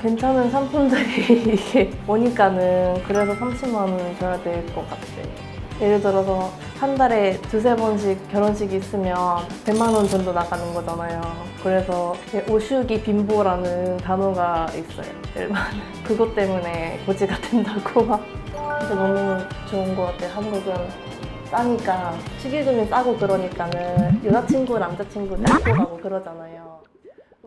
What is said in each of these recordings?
괜찮은 상품들이 이게 오니까는 그래서 30만 원 줘야 될 것 같아요. 예를 들어서 한 달에 두세 번씩 결혼식이 있으면 100만 원 정도 나가는 거잖아요. 그래서 오슈기 빈보라는 단어가 있어요. 일반은. 그것 때문에 고지가 된다고 막. 근데 너무 좋은 것 같아요. 한국은 싸니까 축의금이 싸고 그러니까는 여자친구, 남자친구 데리고 가고 그러잖아요.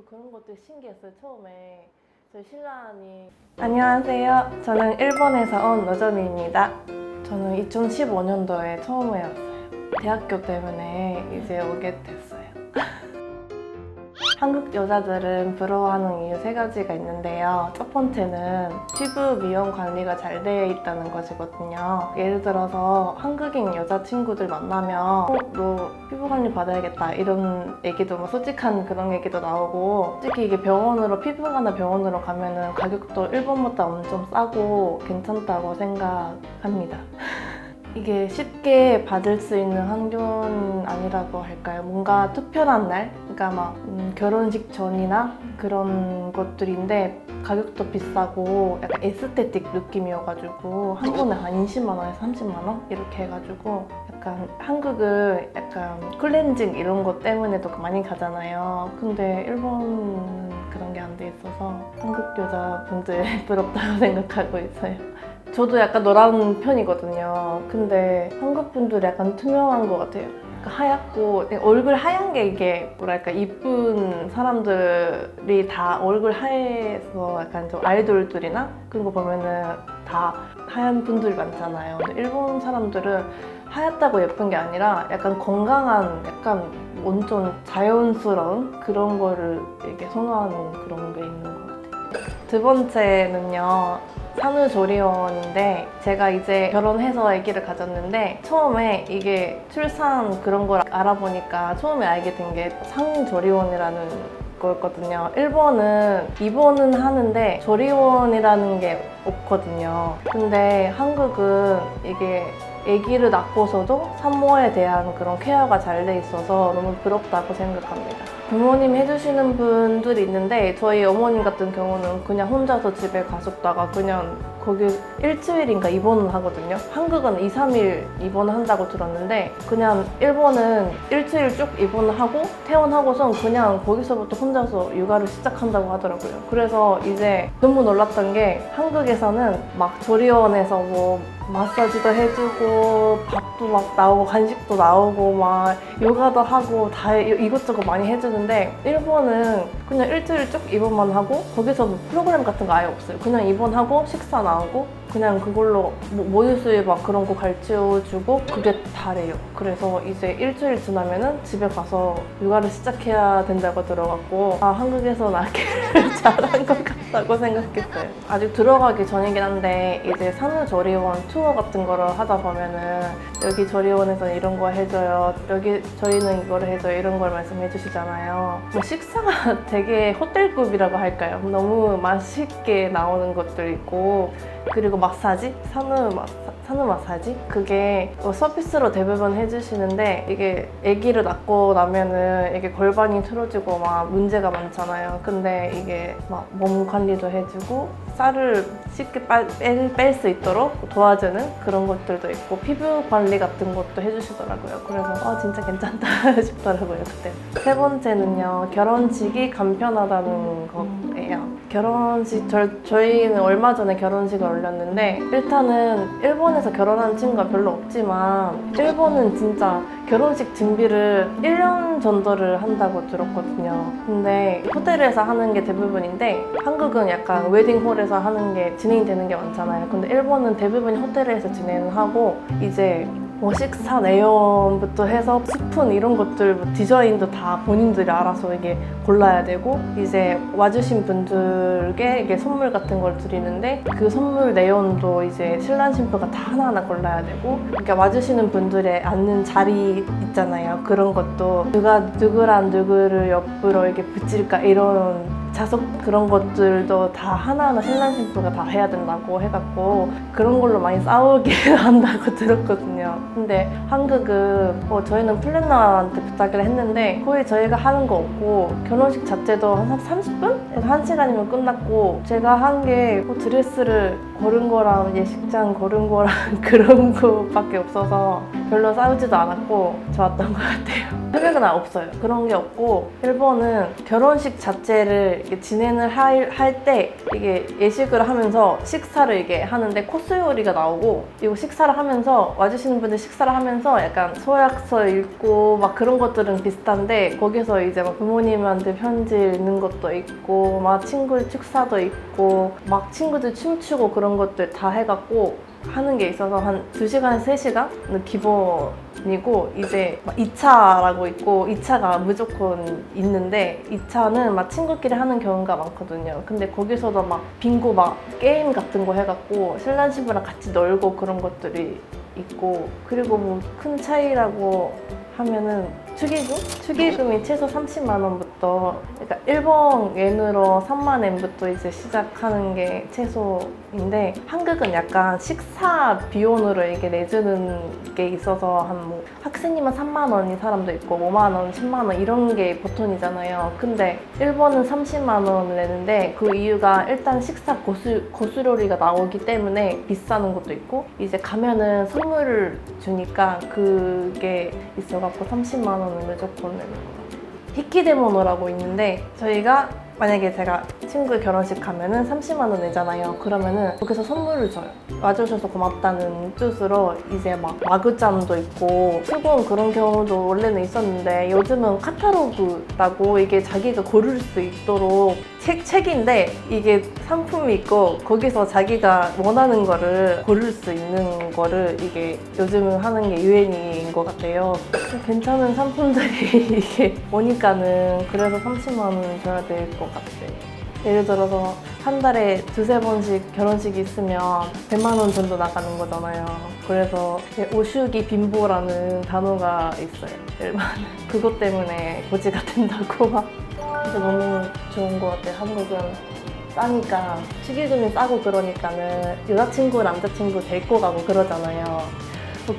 그런 것도 신기했어요. 처음에 저희 신랑이 안녕하세요. 저는 일본에서 온 노점이입니다. 저는 2015년도에 처음에 왔어요. 대학교 때문에 이제 오게 됐어요. 한국 여자들은 부러워하는 이유 3가지가 있는데요. 첫 번째는 피부 미용 관리가 잘 되어 있다는 것이거든요. 예를 들어서 한국인 여자친구들 만나면 너 피부 관리 받아야겠다 이런 얘기도 솔직한 그런 얘기도 나오고, 솔직히 이게 피부과나 병원으로 가면은 가격도 일본보다 엄청 싸고 괜찮다고 생각합니다. 이게 쉽게 받을 수 있는 환경은 아니라고 할까요? 뭔가 특별한 날? 그러니까 막 결혼식 전이나 그런 것들인데 가격도 비싸고 약간 에스테틱 느낌이어가지고 한 번에 한 20만 원에서 30만 원? 이렇게 해가지고 약간 한국은 약간 클렌징 이런 것 때문에도 많이 가잖아요. 근데 일본은 그런 게 안 돼 있어서 한국 여자분들 부럽다고 생각하고 있어요. 저도 약간 노란 편이거든요. 근데 한국 분들이 약간 투명한 것 같아요. 하얗고 얼굴 하얀 게 이게 뭐랄까 이쁜 사람들이 다 얼굴 하얘서 약간 좀 아이돌들이나 그런 거 보면은 다 하얀 분들이 많잖아요. 근데 일본 사람들은 하얗다고 예쁜 게 아니라 약간 건강한 약간 완전 자연스러운 그런 거를 이렇게 선호하는 그런 게 있는 것 같아요. 두 번째는요. 산후조리원인데 제가 이제 결혼해서 아기를 가졌는데 처음에 이게 출산 그런 걸 알아보니까 처음에 알게 된 게 산후조리원이라는 거였거든요. 일본은 입원은 하는데 조리원이라는 게 없거든요. 근데 한국은 이게 아기를 낳고서도 산모에 대한 그런 케어가 잘 돼 있어서 너무 부럽다고 생각합니다. 부모님이 해주시는 분들이 있는데 저희 어머님 같은 경우는 그냥 혼자서 집에 가셨다가 그냥 거기 일주일인가 입원을 하거든요. 한국은 2, 3일 입원한다고 들었는데 그냥 일본은 일주일 쭉 입원을 하고 퇴원하고선 그냥 거기서부터 혼자서 육아를 시작한다고 하더라고요. 그래서 이제 너무 놀랐던 게 한국에서는 막 조리원에서 뭐 마사지도 해주고 밥도 막 나오고 간식도 나오고 막 요가도 하고 다 이것저것 많이 해주는데 일본은 그냥 일주일 쭉 입원만 하고 거기서 뭐 프로그램 같은 거 아예 없어요. 그냥 입원하고 식사 나오고 그냥 그걸로 뭐 모유수유 막 그런 거 가르쳐주고 그게 다래요. 그래서 이제 일주일 지나면은 집에 가서 육아를 시작해야 된다고 들어갔고 한국에서 낳기를 잘한 것 같다고 생각했어요. 아직 들어가기 전이긴 한데 이제 산후조리원 투어 같은 거를 하다 보면은 여기 조리원에서 이런 거 해줘요. 여기 저희는 이거를 해줘요. 이런 걸 말씀해 주시잖아요. 뭐 식사가 되게 호텔급이라고 할까요? 너무 맛있게 나오는 것들 있고 그리고 마사지? 산후 마사지? 그게 서비스로 대부분 해주시는데 이게 아기를 낳고 나면은 이게 골반이 틀어지고 막 문제가 많잖아요. 근데 이게 막 몸 관리도 해주고 쌀을 쉽게 뺄 수 있도록 도와주는 그런 것들도 있고 피부 관리 같은 것도 해주시더라고요. 그래서 진짜 괜찮다 싶더라고요 그때. 세 번째는요. 결혼식이 간편하다는 거예요. 결혼식 저희는 얼마 전에 결혼식을 올렸는데 일단은 일본에서 결혼한 친구가 별로 없지만 일본은 진짜 결혼식 준비를 1년 정도를 한다고 들었거든요. 근데 호텔에서 하는 게 대부분인데 한국은 약간 웨딩홀에서 하는 게 진행되는 게 많잖아요. 근데 일본은 대부분 호텔에서 진행을 하고 이제 뭐 식사 내용부터 해서 스푼 이런 것들 뭐 디자인도 다 본인들이 알아서 이게 골라야 되고 이제 와주신 분들께 이게 선물 같은 걸 드리는데 그 선물 내용도 이제 신랑 신부가 다 하나하나 골라야 되고 그러니까 와주시는 분들의 앉는 자리 있잖아요. 그런 것도 누가 누구랑 누구를 옆으로 이렇게 붙일까 이런 자석 그런 것들도 다 하나하나 신랑 신부가 다 해야 된다고 해갖고 그런 걸로 많이 싸우게 한다고 들었거든요. 근데 한국은 저희는 플래너한테 부탁을 했는데 거의 저희가 하는 거 없고 결혼식 자체도 한 30분에서 1시간이면 끝났고 제가 한 게 드레스를 고른 거랑 예식장 고른 거랑 그런 거밖에 없어서 별로 싸우지도 않았고 좋았던 것 같아요. 한국은 없어요. 그런 게 없고 일본은 결혼식 자체를 진행을 할 때 이게 예식을 하면서 식사를 이게 하는데 코스 요리가 나오고 이거 식사를 하면서 와주시는 분들 식사를 하면서 약간 소약서 읽고 막 그런 것들은 비슷한데 거기서 이제 막 부모님한테 편지 읽는 것도 있고 막 친구 축사도 있고 막 친구들 춤추고 그런 것들 다 해갖고 하는 게 있어서 한 2시간, 3시간은 기본이고 이제 2차라고 있고 2차가 무조건 있는데 2차는 막 친구끼리 하는 경우가 많거든요. 근데 거기서도 막 빙고 막 게임 같은 거 해갖고 신랑 신부랑 같이 놀고 그런 것들이 있고 그리고 뭐 큰 차이라고 하면은 축의금? 축의금이 최소 30만 원부터 그러니까 일본 엔으로 3만 엔부터 이제 시작하는 게 최소인데 한국은 약간 식사 비용으로 이게 내주는 게 있어서 한 뭐 학생이면 3만 원인 사람도 있고 5만 원, 10만 원 이런 게 보통이잖아요. 근데 일본은 30만 원을 내는데 그 이유가 일단 식사 고수료리가 나오기 때문에 비싸는 것도 있고 이제 가면은 선물을 주니까 그게 있어갖고 30만 원을 무조건 내는 거예요. 히키데모노라고 있는데 저희가 만약에 제가 친구 결혼식 가면은 30만 원 내잖아요. 그러면은 거기서 선물을 줘요. 와주셔서 고맙다는 뜻으로 이제 막 마그짬도 있고 수건 그런 경우도 원래는 있었는데 요즘은 카타로그라고 이게 자기가 고를 수 있도록 책인데 이게 상품이 있고 거기서 자기가 원하는 거를 고를 수 있는 거를 이게 요즘은 하는 게 유행인 것 같아요. 괜찮은 상품들이 이게 오니까는 그래서 30만 원 줘야 될 것 같아요. 예를 들어서 한 달에 2-3번씩 결혼식이 있으면 100만 원 정도 나가는 거잖아요. 그래서 오슈기 빈보라는 단어가 있어요. 일반 그것 때문에 고지가 된다고 막. 근데 너무 좋은 것 같아요. 한국은 싸니까 축의금이 싸고 그러니까는 여자친구, 남자친구 데리고 가고 그러잖아요.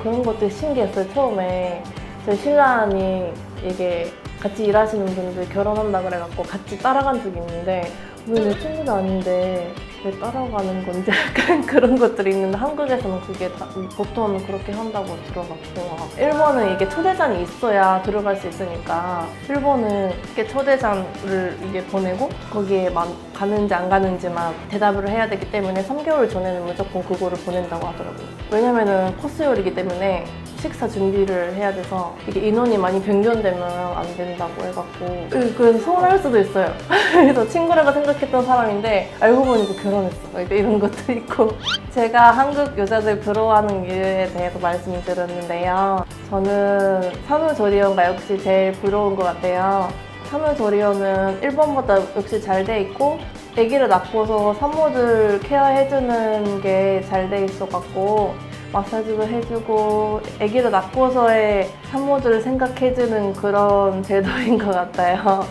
그런 것도 신기했어요. 처음에 제 신랑이 이게 같이 일하시는 분들 결혼한다 그래갖고 같이 따라간 적이 있는데 왜 내 친구도 아닌데 왜 따라가는 건지 약간 그런 것들이 있는데 한국에서는 그게 다 보통 그렇게 한다고 들어봤고 일본은 이게 초대장이 있어야 들어갈 수 있으니까 일본은 이렇게 초대장을 이게 보내고 거기에 가는지 안 가는지만 대답을 해야 되기 때문에 3개월 전에는 무조건 그거를 보낸다고 하더라고요. 왜냐면은 코스 요리이기 때문에 식사 준비를 해야 돼서 이게 인원이 많이 변경되면 안 된다고 해갖고 그래서 서운할 수도 있어요. 그래서 친구라고 생각했던 사람인데 알고 보니까 결혼했어. 이런 것도 있고 제가 한국 여자들 부러워하는 이유에 대해서 말씀을 드렸는데요. 저는 산후조리원가 역시 제일 부러운 것 같아요. 산후조리원은 일본보다 역시 잘 돼 있고 아기를 낳고서 산모들 케어해주는 게 잘 돼 있어갖고 마사지도 해주고 아기를 낳고서의 산모들을 생각해주는 그런 제도인 것 같아요.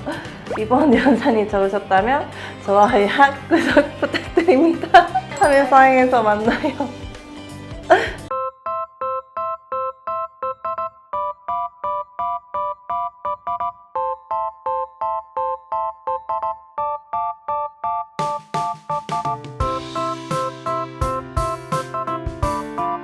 이번 영상이 좋으셨다면 좋아요, 구독 부탁드립니다. 다음에 사행에서 만나요.